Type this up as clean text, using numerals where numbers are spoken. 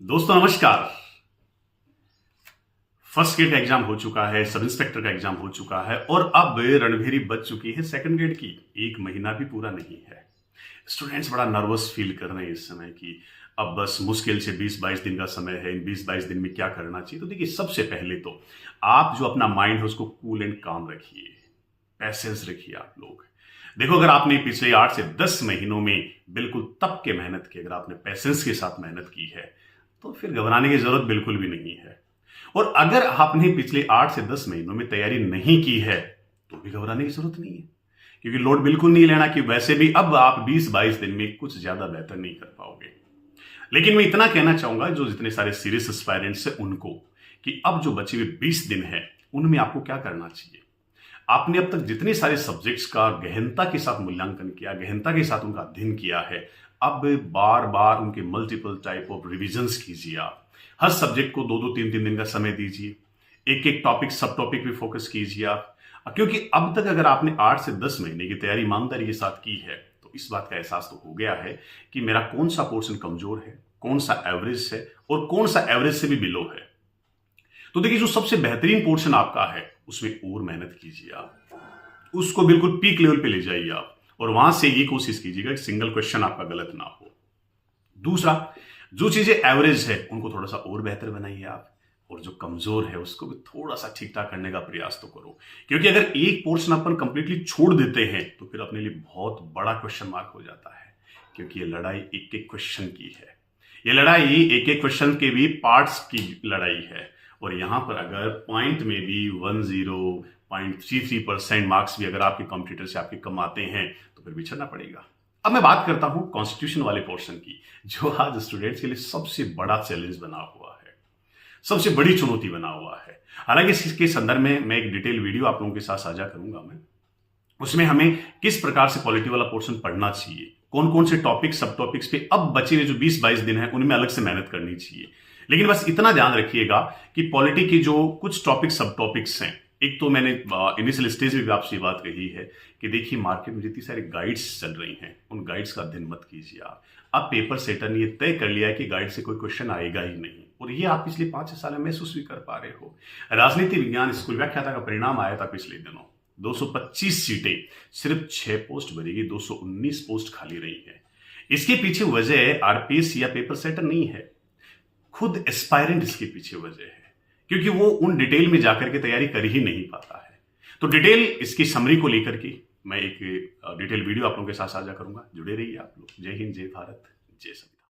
दोस्तों नमस्कार। First grade का एग्जाम हो चुका है, सब इंस्पेक्टर का एग्जाम हो चुका है और अब रणभेरी बच चुकी है सेकंड ग्रेड की। एक महीना भी पूरा नहीं है। स्टूडेंट्स बड़ा नर्वस फील कर रहे हैं इस समय कि अब बस मुश्किल से 20-22 दिन का समय है। इन 20-22 दिन में क्या करना चाहिए? तो देखिए, सबसे पहले तो आप जो अपना माइंड है उसको कूल एंड काम रखिए, पैसेंस रखिए। आप लोग देखो, अगर आपने पिछले 8 से 10 महीनों में बिल्कुल तप के मेहनत की, अगर आपने पैसेंस के साथ मेहनत की है, तो फिर घबराने की जरूरत बिल्कुल भी नहीं है। और अगर आपने पिछले 8 से 10 महीनों में तैयारी नहीं की है, तो भी घबराने की जरूरत नहीं है, क्योंकि लोड बिल्कुल नहीं लेना कि वैसे भी अब आप 20-22 दिन में कुछ ज्यादा बेहतर नहीं कर पाओगे। लेकिन मैं इतना कहना चाहूंगा जो जितने सारे सीरियस एस्पायरेंट्स हैं उनको, कि अब जो बचे हुए 20 दिन है उनमें आपको क्या करना चाहिए। आपने अब तक जितने सारे सब्जेक्ट्स का गहनता के साथ मूल्यांकन किया, गहनता के साथ उनका अध्ययन किया है, अब बार बार उनके मल्टीपल टाइप ऑफ रिविजन्स कीजिए। आप हर सब्जेक्ट को 2-2, 3-3 दिन का समय दीजिए। एक एक टॉपिक, सब टॉपिक पे फोकस कीजिए आप, क्योंकि अब तक अगर आपने 8 से 10 महीने की तैयारी ईमानदारी के साथ की है, तो इस बात का एहसास तो हो गया है कि मेरा कौन सा पोर्शन कमजोर है, कौन सा एवरेज है और कौन सा एवरेज से भी बिलो है। तो देखिए, जो सबसे बेहतरीन पोर्शन आपका है उसमें और मेहनत कीजिए। आप उसको बिल्कुल पीक लेवल पे ले जाइए आप, और वहां से ये कोशिश कीजिएगा कि सिंगल क्वेश्चन आपका गलत ना हो। दूसरा, जो चीजें एवरेज है उनको थोड़ा सा और बेहतर बनाइए आप, और जो कमजोर है उसको भी थोड़ा सा ठीक ठाक करने का प्रयास तो करो। क्योंकि अगर एक पोर्शन अपन कंप्लीटली छोड़ देते हैं तो फिर अपने लिए बहुत बड़ा क्वेश्चन मार्क हो जाता है, क्योंकि ये लड़ाई एक एक क्वेश्चन की है। ये लड़ाई एक एक क्वेश्चन के भी पार्ट्स की लड़ाई है, और यहां पर अगर पॉइंट में भी 10.33% मार्क्स भी अगर आपके कॉम्पिटिटर से आपके कम आते हैं तो फिर बिछड़ना पड़ेगा। अब मैं बात करता हूं कॉन्स्टिट्यूशन वाले पोर्शन की, जो आज स्टूडेंट्स के लिए सबसे बड़ा चैलेंज बना हुआ है, सबसे बड़ी चुनौती बना हुआ है। हालांकि इसके संदर्भ में मैं एक डिटेल वीडियो आप लोगों के साथ साझा करूंगा। मैं उसमें हमें किस प्रकार से पॉलिटी वाला पोर्शन पढ़ना चाहिए, कौन कौन से टॉपिक, सब टॉपिक्स पे अब बचे हुए जो 20-22 दिन है उनमें अलग से मेहनत करनी चाहिए। लेकिन बस इतना ध्यान रखिएगा कि पॉलिटी के जो कुछ टॉपिक, सब टॉपिक्स हैं, एक तो मैंने इनिशियल स्टेज में भी आपसे बात कही है कि देखिए, मार्केट में जितनी सारी गाइड्स चल रही हैं उन गाइड्स का अध्ययन मत कीजिए आप। अब पेपर सेटर ने ये तय कर लिया है कि गाइड से कोई क्वेश्चन आएगा ही नहीं, और ये आप पिछले 5 साल में महसूस भी कर पा रहे हो। राजनीति विज्ञान स्कूल व्याख्याता का परिणाम आया था पिछले दिनों, 225 सीटें, सिर्फ 6 पोस्ट भरेगी, 219 पोस्ट खाली रही है। इसके पीछे वजह आरपीएस या पेपर सेटर नहीं है, खुद एस्पायरेंट इसके पीछे वजह है, क्योंकि वो उन डिटेल में जाकर के तैयारी कर ही नहीं पाता है। तो डिटेल इसकी समरी को लेकर के मैं एक डिटेल वीडियो आप लोगों के साथ साझा करूंगा। जुड़े रहिए आप लोग। जय हिंद, जय भारत, जय संविधान।